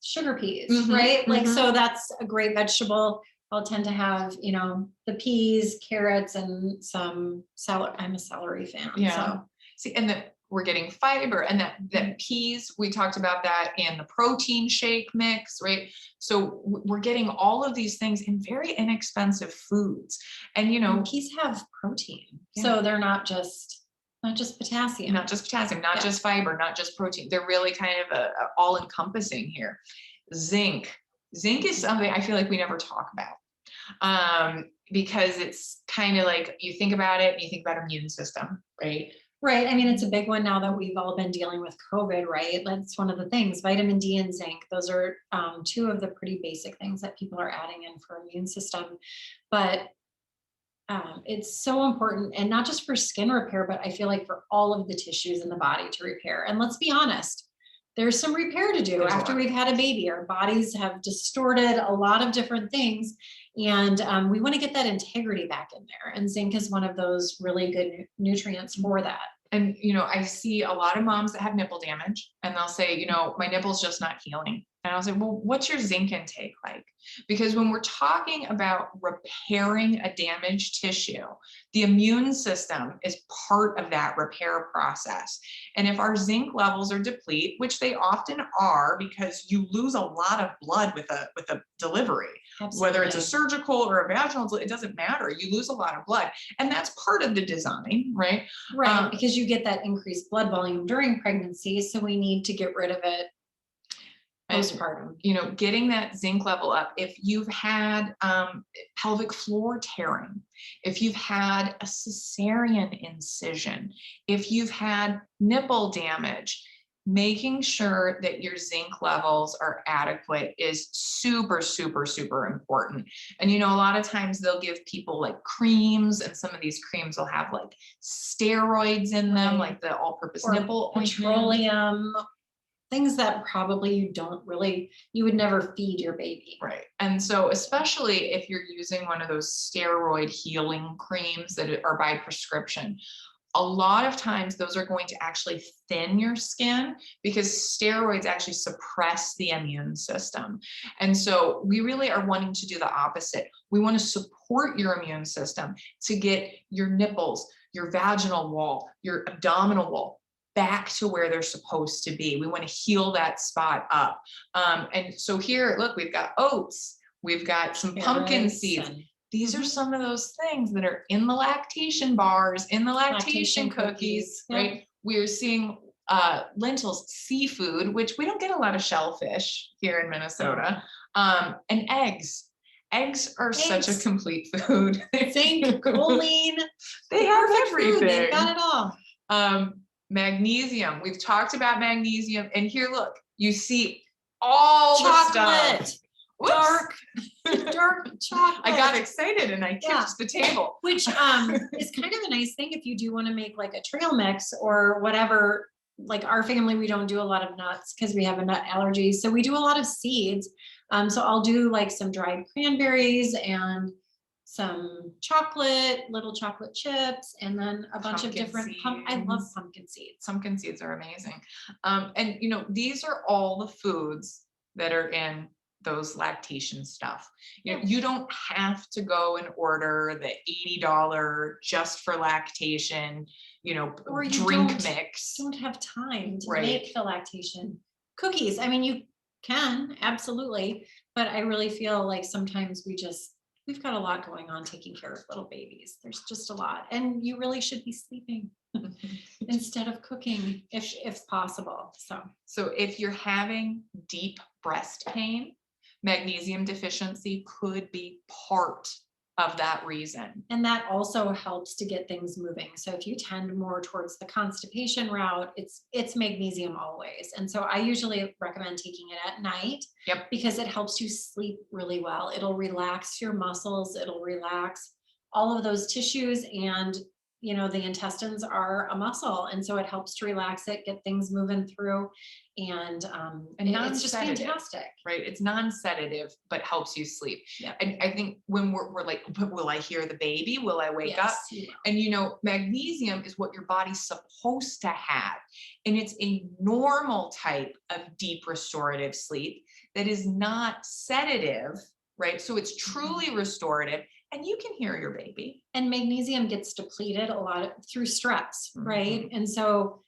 sugar peas, right? Like, so that's a great vegetable. I'll tend to have, the peas, carrots, and some celery. I'm a celery fan. Yeah. So. See, and that we're getting fiber, and that peas, we talked about that in the protein shake mix, right? So we're getting all of these things in very inexpensive foods. And peas have protein. So they're not just potassium. Not just potassium, not just fiber, not just protein. They're really kind of all encompassing here. Zinc is something I feel like we never talk about, because it's kind of like you think about it and you think about immune system, right? Right. I mean, it's a big one now that we've all been dealing with COVID, right? That's one of the things, vitamin D and zinc. Those are two of the pretty basic things that people are adding in for immune system. But it's so important, and not just for skin repair, but I feel like for all of the tissues in the body to repair. And let's be honest, there's some repair to do There's a after lot. we've had a baby. Our bodies have distorted a lot of different things, and we want to get that integrity back in there. And zinc is one of those really good nutrients for that. And, I see a lot of moms that have nipple damage and they'll say, my nipple's just not healing. And I'll say, well, what's your zinc intake like? Because when we're talking about repairing a damaged tissue, the immune system is part of that repair process. And if our zinc levels are depleted, which they often are, because you lose a lot of blood with a delivery, whether it's a Absolutely. surgical or a vaginal, it doesn't matter. You lose a lot of blood. And that's part of the design, right? Right, because you get that increased blood volume during pregnancy, so we need to get rid of it And, postpartum. getting that zinc level up. If you've had pelvic floor tearing, if you've had a cesarean incision, if you've had nipple damage, making sure that your zinc levels are adequate is super, super, super important. And, a lot of times they'll give people like creams, and some of these creams will have like steroids in them, Right. like the all-purpose Or nipple ointment. petroleum, things that probably you would never feed your baby. Right. And so, especially if you're using one of those steroid healing creams that are by prescription, a lot of times those are going to actually thin your skin because steroids actually suppress the immune system. And so, we really are wanting to do the opposite. We want to support your immune system to get your nipples, your vaginal wall, your abdominal wall back to where they're supposed to be. We want to heal that spot up. And so here, look, we've got oats, we've got some pumpkin Carrots seeds. and These are some of those things that are in the lactation bars, in the lactation lactation cookies, Yep. right? We're seeing lentils, seafood, which we don't get a lot of shellfish here in Minnesota, and eggs. Eggs are such a Eggs. complete food. Zinc, choline, They have perfect food. everything. They've got it all. Magnesium. We've talked about magnesium, and here, look, you see all the Chocolate, stuff. Whoops. dark chocolate. I got excited and I kicked the table. Which is kind of a nice thing if you do want to make like a trail mix or whatever. Like our family, we don't do a lot of nuts because we have a nut allergy. So we do a lot of seeds. So I'll do like some dried cranberries and some little chocolate chips, and then a bunch of Pumpkin different I love seeds. pumpkin seeds. Pumpkin seeds are amazing. And these are all the foods that are in those lactation stuff. You don't have to go and order the $80 just for lactation, Or you drink mix. Don't have time to Right. make the lactation cookies. I mean, you can absolutely, but I really feel like sometimes we've got a lot going on taking care of little babies. There's just a lot, and you really should be sleeping instead of cooking if possible. So if you're having deep breast pain, magnesium deficiency could be part of that reason. And that also helps to get things moving. So if you tend more towards the constipation route, it's magnesium always. And so I usually recommend taking it at night. Yep. Because it helps you sleep really well. It'll relax your muscles, it'll relax all of those tissues, and the intestines are a muscle, and so it helps to relax it, get things moving through, and it's just fantastic. Right? It's non-sedative, but helps you sleep. Yeah. And I think when we're like, but will I hear the baby? Will I wake up? You will. And magnesium is what your body's supposed to have. And it's a normal type of deep restorative sleep that is not sedative, right? So it's truly restorative, and you can hear your baby. And magnesium gets depleted a lot through stress, right? Mm-hmm. And so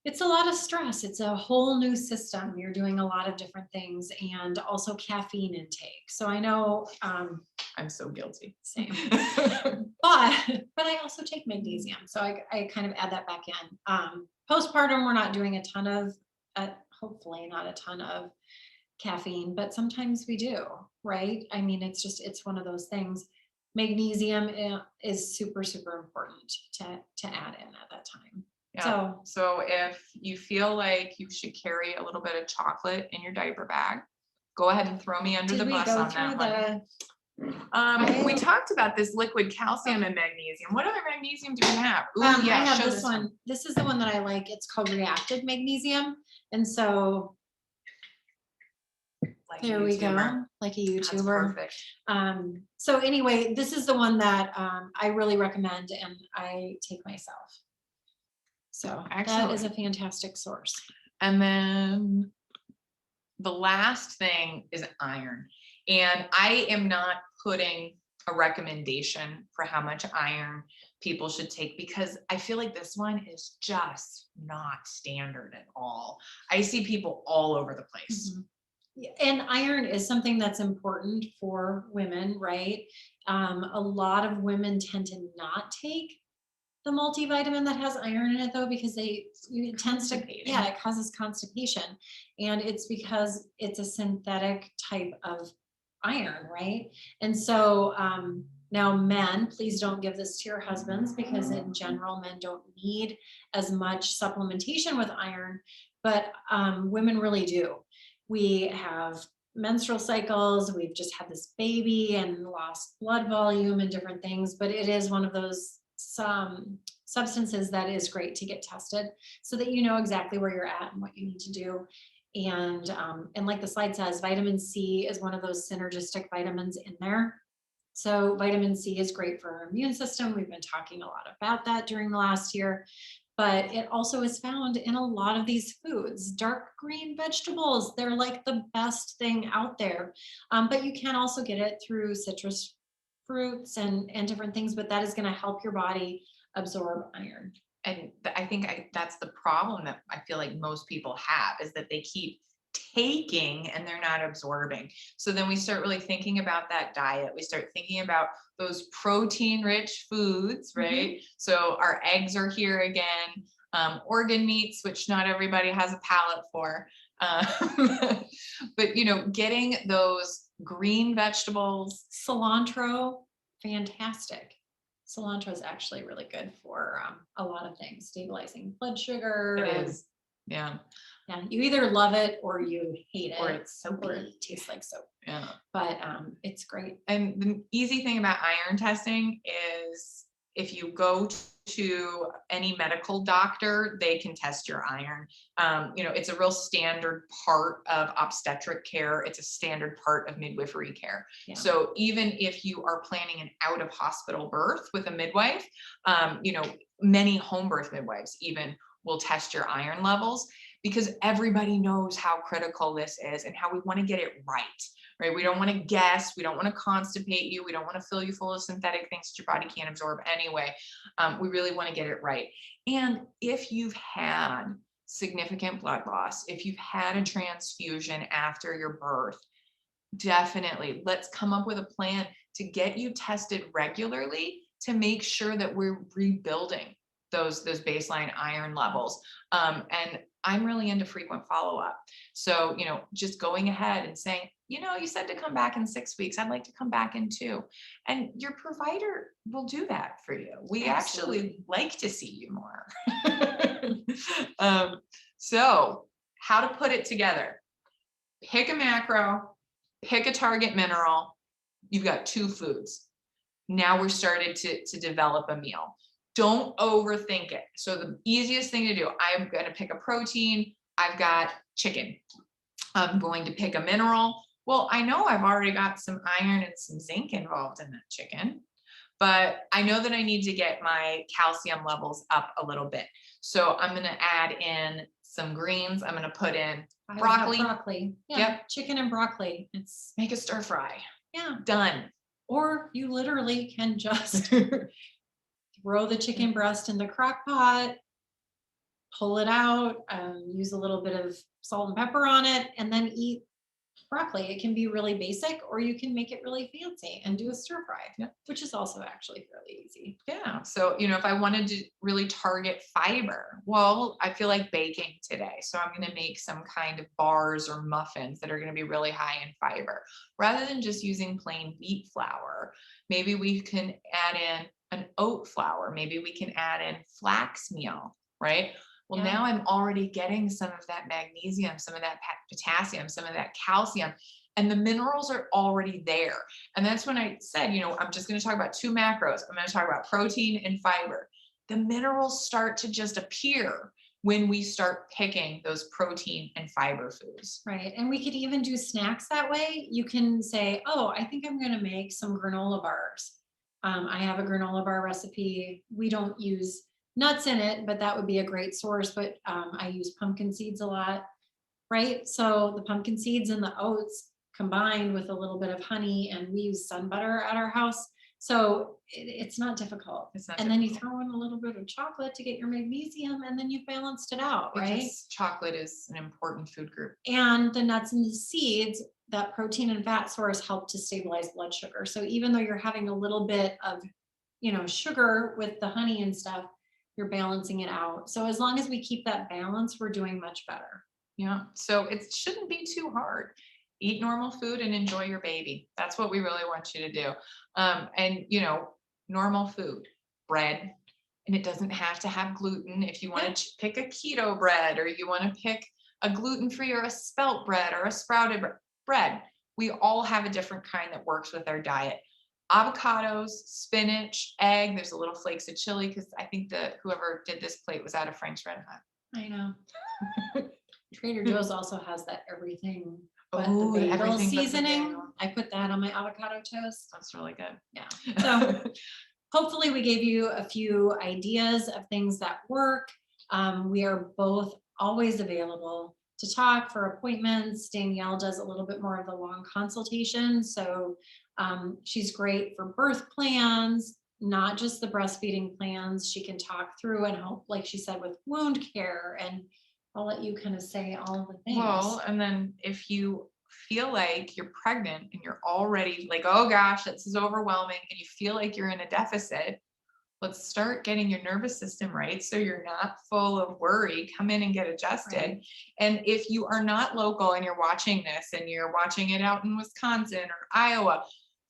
it's a lot of stress. It's a whole new system. You're doing a lot of different things, and also caffeine intake. So I know I'm so guilty. Same. but I also take magnesium. So I kind of add that back in. Postpartum, we're not doing a ton of, hopefully not a ton of caffeine, but sometimes we do, right? I mean, it's one of those things. Magnesium is super, super important to add in at that time. Yeah. So if you feel like you should carry a little bit of chocolate in your diaper bag, go ahead and throw me under the bus on that one. We talked about this liquid calcium and magnesium. What other magnesium do we have? Ooh, I have show this one. This is the one that I like. It's called reactive magnesium. And so Like there we go, like a That's YouTuber. perfect. So anyway, this is the one that I really recommend and I take myself. So that is a fantastic source. And then the last thing is iron. And I am not putting a recommendation for how much iron people should take, because I feel like this one is just not standard at all. I see people all over the place. Mm-hmm. And iron is something that's important for women, right? A lot of women tend to not take the multivitamin that has iron in it though, because it causes constipation. And it's because it's a synthetic type of iron, right? And so now men, please don't give this to your husbands, because in general, men don't need as much supplementation with iron, but women really do. We have menstrual cycles, we've just had this baby and lost blood volume and different things, but it is one of those substances that is great to get tested so that you know exactly where you're at and what you need to do. And like the slide says, vitamin C is one of those synergistic vitamins in there. So vitamin C is great for our immune system. We've been talking a lot about that during the last year, but it also is found in a lot of these foods. Dark green vegetables, they're like the best thing out there. But you can also get it through citrus fruits and different things, but that is going to help your body absorb iron. And I think that's the problem that I feel like most people have, is that they keep taking and they're not absorbing. So then we start really thinking about that diet. We start thinking about those protein rich foods, right? Mm-hmm. So our eggs are here again, organ meats, which not everybody has a palate for. But getting those green vegetables. Cilantro, fantastic. Cilantro is actually really good for a lot of things, stabilizing blood sugar. It is. Yeah. Yeah. You either love it or you hate it. Or it's soapy. Or it tastes like soap. Yeah. But it's great. And the easy thing about iron testing is if you go to any medical doctor, they can test your iron. It's a real standard part of obstetric care. It's a standard part of midwifery care. Yeah. So even if you are planning an out of hospital birth with a midwife, many home birth midwives even will test your iron levels, because everybody knows how critical this is and how we want to get it right? We don't want to guess. We don't want to constipate you. We don't want to fill you full of synthetic things that your body can't absorb anyway. We really want to get it right. And if you've had significant blood loss, if you've had a transfusion after your birth, definitely let's come up with a plan to get you tested regularly to make sure that we're rebuilding those baseline iron levels. And I'm really into frequent follow-up. So, just going ahead and saying, you said to come back in 6 weeks. I'd like to come back in 2. And your provider will do that for you. We actually like to see you more. So how to put it together. Pick a macro, pick a target mineral. You've got 2 foods. Now we're starting to develop a meal. Don't overthink it. So the easiest thing to do, I'm going to pick a protein. I've got chicken. I'm going to pick a mineral. Well, I know I've already got some iron and some zinc involved in that chicken, but I know that I need to get my calcium levels up a little bit. So I'm going to add in some greens. I'm going to put in broccoli. Yeah, yep. Chicken and broccoli. It's make a stir fry. Yeah. Done. Or you literally can just throw the chicken breast in the crock pot, pull it out, use a little bit of salt and pepper on it, and then eat broccoli. It can be really basic, or you can make it really fancy and do a stir fry, Yeah. which is also actually fairly easy. Yeah. So, if I wanted to really target fiber, well, I feel like baking today. So I'm going to make some kind of bars or muffins that are going to be really high in fiber rather than just using plain wheat flour. Maybe we can add in an oat flour. Maybe we can add in flax meal, right? Well, Yeah. now I'm already getting some of that magnesium, some of that potassium, some of that calcium, and the minerals are already there. And that's when I said, I'm just going to talk about two macros. I'm going to talk about protein and fiber. The minerals start to just appear when we start picking those protein and fiber foods. Right. And we could even do snacks that way. You can say, oh, I think I'm going to make some granola bars. I have a granola bar recipe. We don't use nuts in it, but that would be a great source. But I use pumpkin seeds a lot, right? So the pumpkin seeds and the oats combined with a little bit of honey, and we use sun butter at our house. So it's not difficult. It's not and then you difficult. throw in a little bit of chocolate to get your magnesium, and then you've balanced it out, right? Because chocolate is an important food group. And the nuts and the seeds, that protein and fat source, help to stabilize blood sugar. So even though you're having a little bit of, sugar with the honey and stuff, you're balancing it out. So as long as we keep that balance, we're doing much better. Yeah. So it shouldn't be too hard. Eat normal food and enjoy your baby. That's what we really want you to do. And normal food, bread, and it doesn't have to have gluten. If you want to pick a keto bread, or you want to pick a gluten-free or a spelt bread or a sprouted bread, we all have a different kind that works with our diet. Avocados, spinach, egg. There's a little flakes of chili because I think that whoever did this plate was out of Frank's Red Hot. I know. Trader Joe's also has that everything but Oh, the bagel everything but the seasoning. bagel. I put that on my avocado toast. That's really good. Yeah. So hopefully we gave you a few ideas of things that work. We are both always available to talk for appointments. Danielle does a little bit more of the long consultation. So she's great for birth plans, not just the breastfeeding plans. She can talk through and help, like she said, with wound care. And I'll let you kind of say all of the things. Well, and then if you feel like you're pregnant and you're already like, oh gosh, this is overwhelming, and you feel like you're in a deficit, let's start getting your nervous system right so you're not full of worry. Come in and get adjusted. Right. And if you are not local and you're watching this and you're watching it out in Wisconsin or Iowa,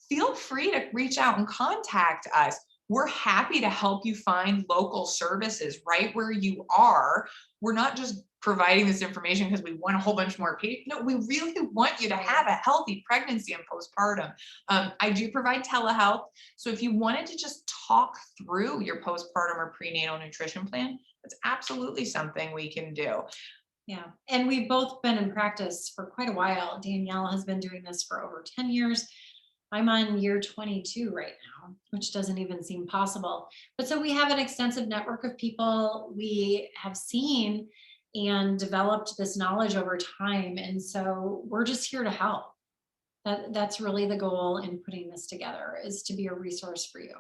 feel free to reach out and contact us. We're happy to help you find local services right where you are. We're not just providing this information because we want a whole bunch more people. No, we really want you to have a healthy pregnancy and postpartum. I do provide telehealth. So if you wanted to just talk through your postpartum or prenatal nutrition plan, that's absolutely something we can do. Yeah. And we've both been in practice for quite a while. Danielle has been doing this for over 10 years. I'm on year 22 right now, which doesn't even seem possible. But so we have an extensive network of people we have seen and developed this knowledge over time. And so we're just here to help. That's really the goal in putting this together, is to be a resource for you.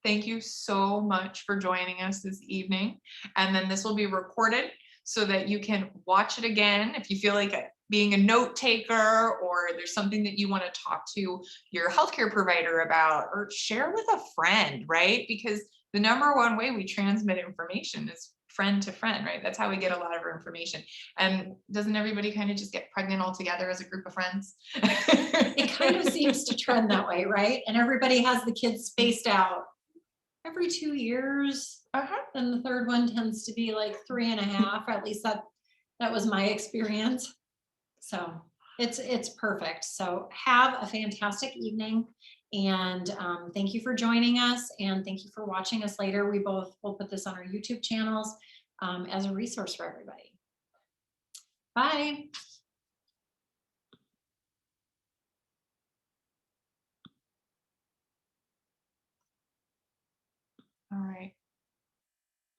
Thank you so much for joining us this evening. And then this will be recorded so that you can watch it again if you feel like being a note taker, or there's something that you want to talk to your healthcare provider about, or share with a friend, right? Because the number one way we transmit information is friend to friend, right? That's how we get a lot of our information. And doesn't everybody kind of just get pregnant all together as a group of friends? It kind of seems to trend that way, right? And everybody has the kids spaced out every 2 years. And the third one tends to be like 3.5. At least that was my experience. So it's perfect. So have a fantastic evening, and thank you for joining us, and thank you for watching us later. We both will put this on our YouTube channels as a resource for everybody. Bye. All right.